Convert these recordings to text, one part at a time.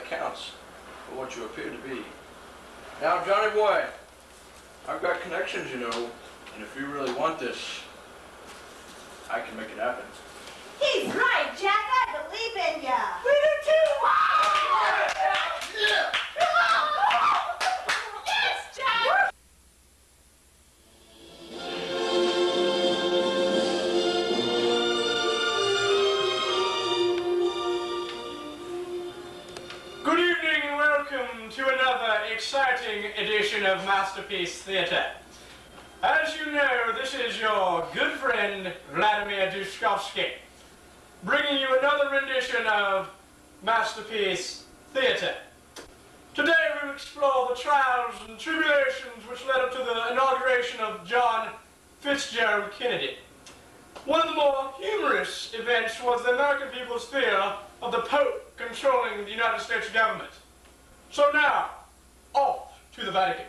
that counts for what you appear to be. Now, Johnny boy, I've got connections, you know, and if you really want this, I can make it happen. He's right, Jack. I believe in ya. We do too. Yeah. Yes, Jack. Good evening and welcome to another exciting edition of Masterpiece Theatre. As you know, this is your good friend, Vladimir Dushkovsky, bringing you another rendition of Masterpiece Theatre. Today we will explore the trials and tribulations which led up to the inauguration of John Fitzgerald Kennedy. One of the more humorous events was the American people's fear of the Pope controlling the United States government. So now, off to the Vatican.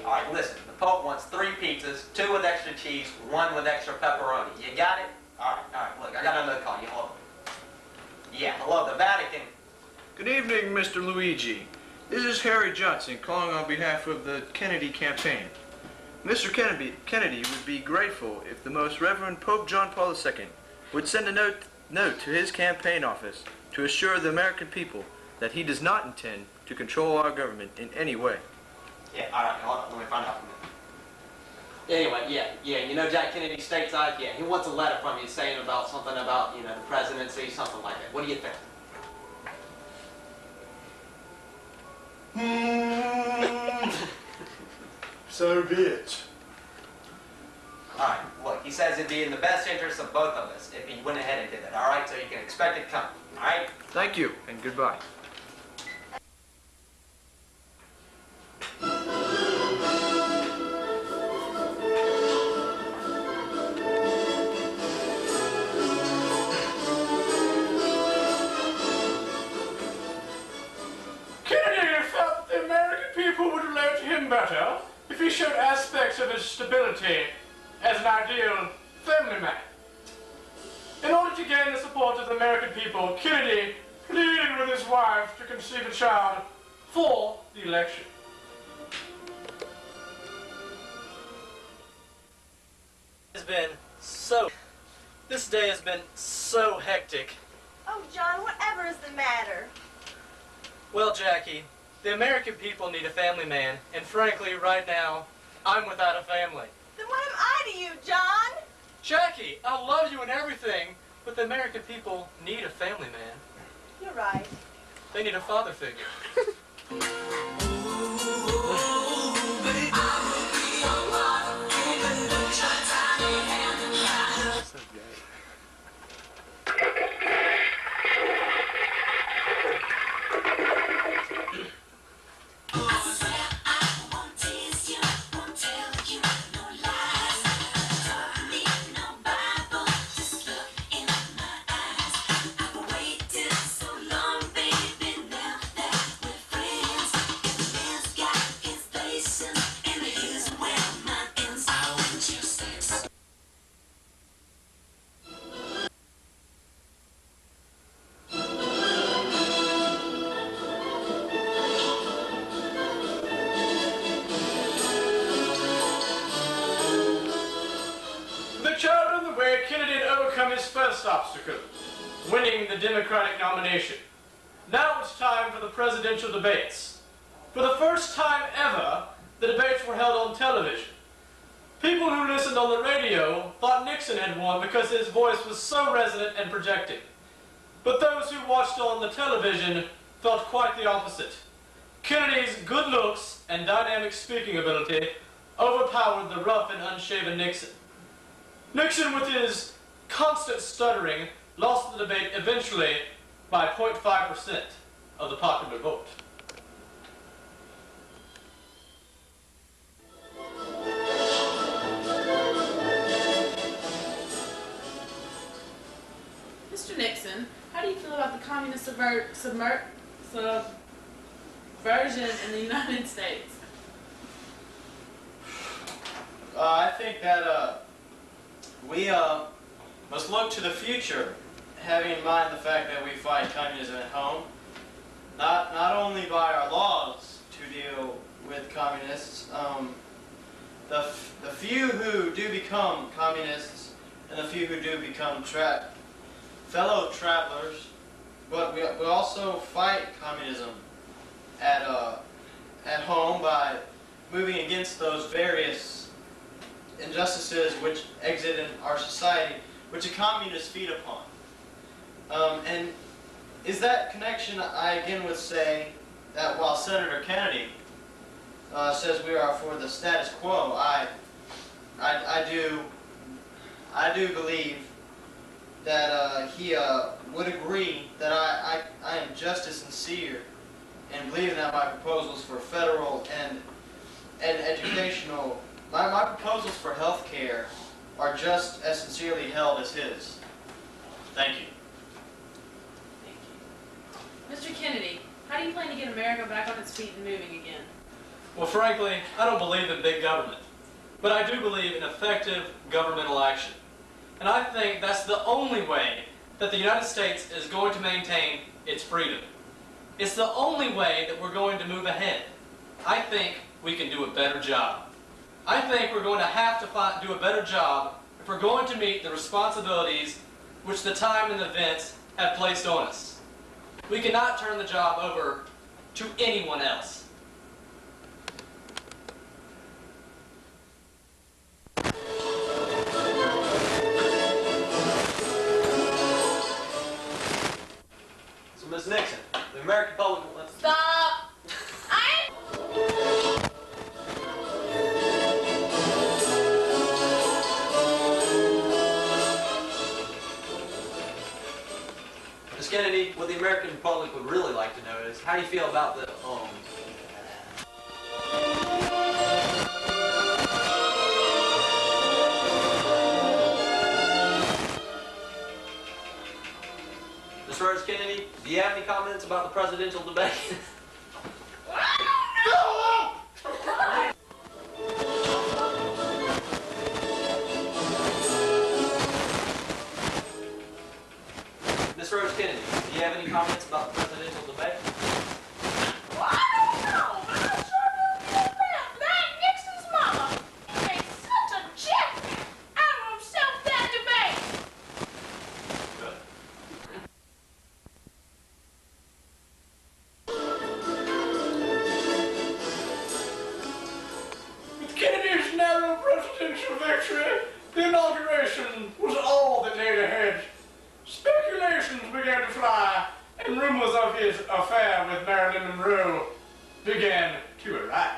All right, listen. The Pope wants 3 pizzas, 2 with extra cheese, 1 with extra pepperoni. You got it? All right. Look, I got another call. You hold. Yeah, hello, the Vatican. Good evening, Mr. Luigi. This is Harry Johnson calling on behalf of the Kennedy campaign. Mr. Kennedy would be grateful if the Most Reverend Pope John Paul II would send a note to his campaign office to assure the American people that he does not intend to control our government in any way. Yeah, all right, hold on, let me find out. Anyway, yeah, you know Jack Kennedy stateside? Yeah, he wants a letter from you saying about something about, you know, the presidency, something like that. What do you think? So be it. All right, look, he says it'd be in the best interest of both of us if he went ahead and did that, all right? So you can expect it coming, all right? Thank you, and goodbye. Better if he showed aspects of his stability as an ideal family man. In order to gain the support of the American people, Kennedy pleaded with his wife to conceive a child for the election. This day has been so hectic. Oh, John, whatever is the matter? Well, Jackie, the American people need a family man, and frankly, right now, I'm without a family. Then what am I to you, John? Jackie, I love you and everything, but the American people need a family man. You're right. They need a father figure. His first obstacle, winning the Democratic nomination. Now it's time for the presidential debates. For the first time ever, the debates were held on television. People who listened on the radio thought Nixon had won because his voice was so resonant and projecting. But those who watched on the television felt quite the opposite. Kennedy's good looks and dynamic speaking ability overpowered the rough and unshaven Nixon. Nixon, with his constant stuttering, lost the debate eventually by 0.5% of the popular vote. how do you feel about the communist subversion in the United States? I think that we must look to the future, having in mind the fact that we fight communism at home, not only by our laws to deal with communists. The few who do become communists and the few who do become fellow travelers, but we also fight communism at home by moving against those various injustices which exist in our society, which a communist feed upon. And is that connection, I again would say that while Senator Kennedy says we are for the status quo, I do believe that he would agree that I am just as sincere in believing that my proposals for federal and educational, my proposals for health care are just as sincerely held as his. Thank you. Mr. Kennedy, how do you plan to get America back on its feet and moving again? Well, frankly, I don't believe in big government, but I do believe in effective governmental action. And I think that's the only way that the United States is going to maintain its freedom. It's the only way that we're going to move ahead. I think we can do a better job. I think we're going to have to do a better job if we're going to meet the responsibilities which the time and events have placed on us. We cannot turn the job over to anyone else. So, Ms. Nixon, the American public... Stop! Ms. Kennedy, what the American public would really like to know is, how do you feel about the, Ms. Rose Kennedy, do you have any comments about the presidential debate? Ms. Rose Kennedy, do you have any comments about the presidential debate? Well, I don't know, but I sure do feel bad for that Nixon's mama. He made such a check out of himself that debate. With Kennedy's narrow presidential victory, the inauguration was all that lay ahead. Speculations began to fly, and rumors of his affair with Marilyn Monroe began to arise.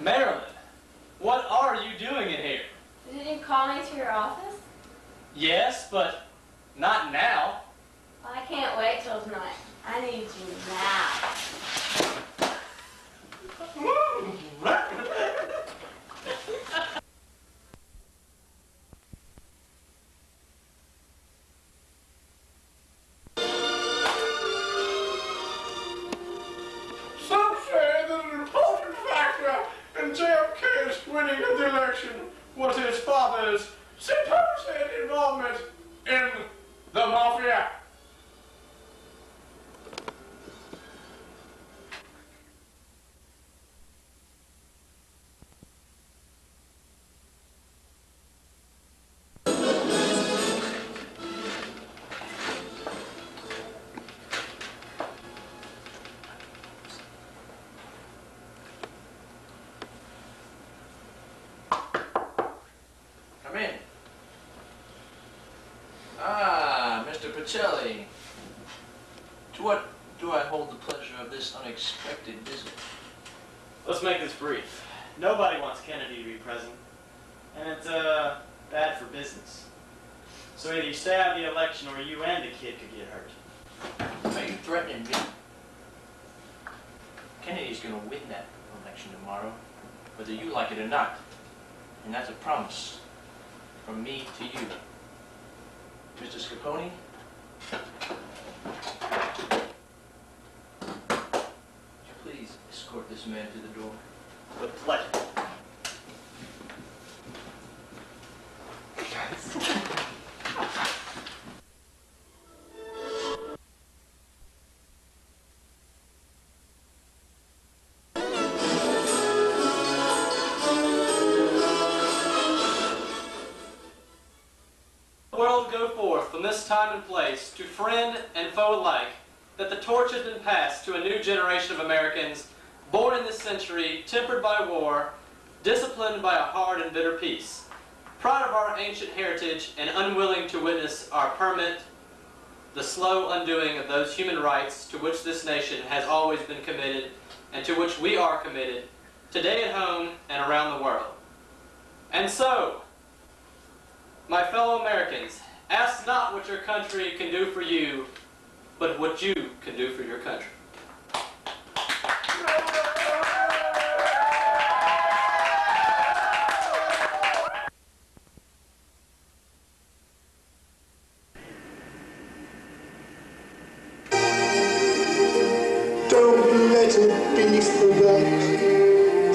Marilyn, what are you doing in here? Did you call me to your office? Yes, but not now. Well, I can't wait till tonight. I need you now. Some say that an important factor in JFK's winning of the election was his father's supposed involvement in the mafia. in. Ah, Mr. Pacelli. To what do I hold the pleasure of this unexpected visit? Let's make this brief. Nobody wants Kennedy to be president, and it's bad for business. So either you stay out of the election or you and the kid could get hurt. Are you threatening me? Kennedy's going to win that election tomorrow, whether you like it or not. And that's a promise from me to you. Mr. Scarponi? Would you please escort this man to the door? With pleasure. The world go forth from this time and place to friend and foe alike, that the torch has been passed to a new generation of Americans born in this century, tempered by war, disciplined by a hard and bitter peace, proud of our ancient heritage and unwilling to witness our permanent, the slow undoing of those human rights to which this nation has always been committed and to which we are committed, today at home and around the world. And so, my fellow Americans, ask not what your country can do for you, but what you can do for your country. Don't let it be forgot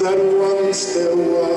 that once there was